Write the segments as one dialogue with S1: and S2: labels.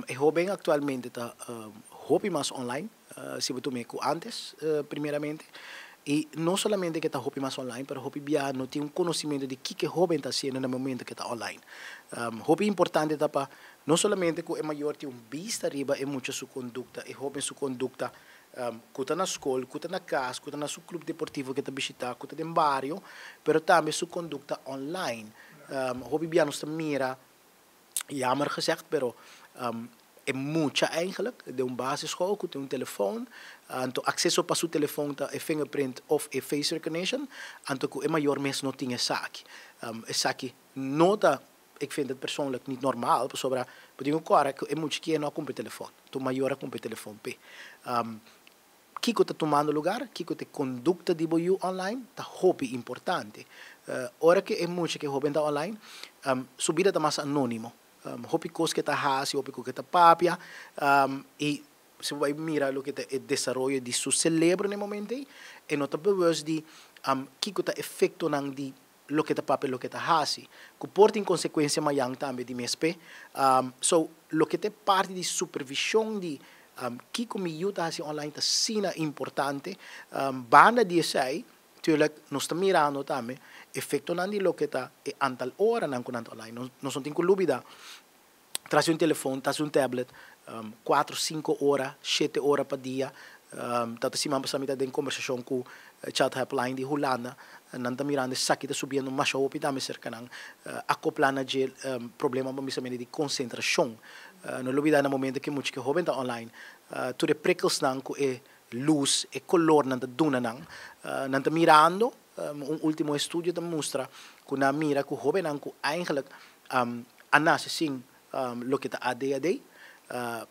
S1: joven actualmente está hobby más online, si tú me antes, primeramente. E não somente que está hobby mais online, mas hobby já não tem conhecimento de que joven está sendo no momento que está online. Hobby importante tá para não somente que é maior tem vista arriba é muito sua conduta, é jovem sua conduta, que está na escola, que está na casa, que está no seu clube deportivo que está visitar, que está no bairro, mas também sua conduta online. Hobby já não está mira, jammer gezegd, pero é muita eigenlijk. De basisschool, que tem telefoone, então acesso para seu telefone tá é fingerprint of é face recognition, então que é maior mês não tinha saque. Saque nota, ik vind het persoonlijk niet normaal, sobre, porque agora é muito que não compra telefone, tu maior a compra telefone p. Kiko está tomando lugar, Kiko tem conduta de boiu online, tá hobby importante. Ora que é muito que hobby está online, subida tá mais anônimo. Hobby coisa que tá hasi, hobby que tá papia, e se vai mirar o que tá o desenvolvimento de seu cérebro no momento, e não tá bewust de Kiko tá efeito nang de lo que tá papel, lo que tá hasi, que porta em consequência maior também de MSP. So, lo que tá parte de supervisão de Kiko me ajuda a online tá sina importante, banda de sai, natuurlijk, nós estamos mirando também, efeito nang de lo que tá e antal hora nang kunant online, nós não tem que lubida, traz telefone, traz tablet, 4, 5 horas, 7 horas por dia, tata si mamba sa mitad de conversação com chat helpline de Holanda, nanta mirando sakita subindo mais o pitame cerca ng acoplana de problema mamisamente de concentração. No lubida na momento que muito que jovem tá online, tu de prikkels nang ko e luz e color nanta duna nang mirando, último estudio te mostra que na mira que jovem nang ko eigenlijk anase sim lo que tá ADHD,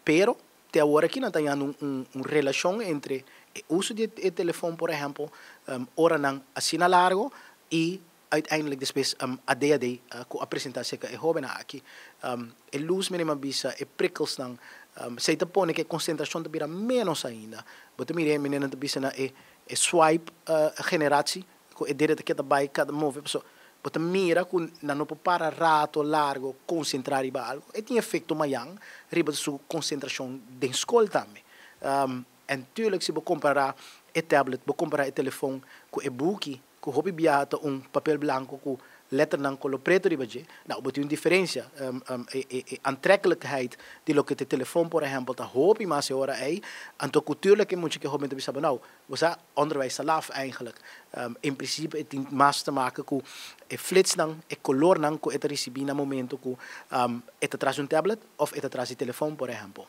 S1: pero te agora que não tem uma relação entre o uso de telefone, por exemplo, hora não assina largo e uiteindelijk depois ADHD que apresenta-se que é jovem aqui. A luz mínima bisa e prikkels não se te põe que a concentração te vira menos ainda. Você mira menina te bisa na swipe generatie que é direto que tá by cada move pessoa. Você mira que não pode parar rato largo concentrar em algo e tem efeito maior riba de sua concentração de escola também. En natuurlijk se você comparar o tablet, você comparar o telefone com o book, que o hobby biata papel branco com letra não color preto riba de, não, você tem uma diferença, aantrekkelijkheid de lo que o telefone, por exemplo, tá hobby mas hora aí, então natuurlijk é muito que hobby te bisa não, você onderwijs salaf eigenlijk, in principe het tem mais te maken com o flits não, o color não que é recebido no momento que é traz tablet ou é traz telefone, por exemplo.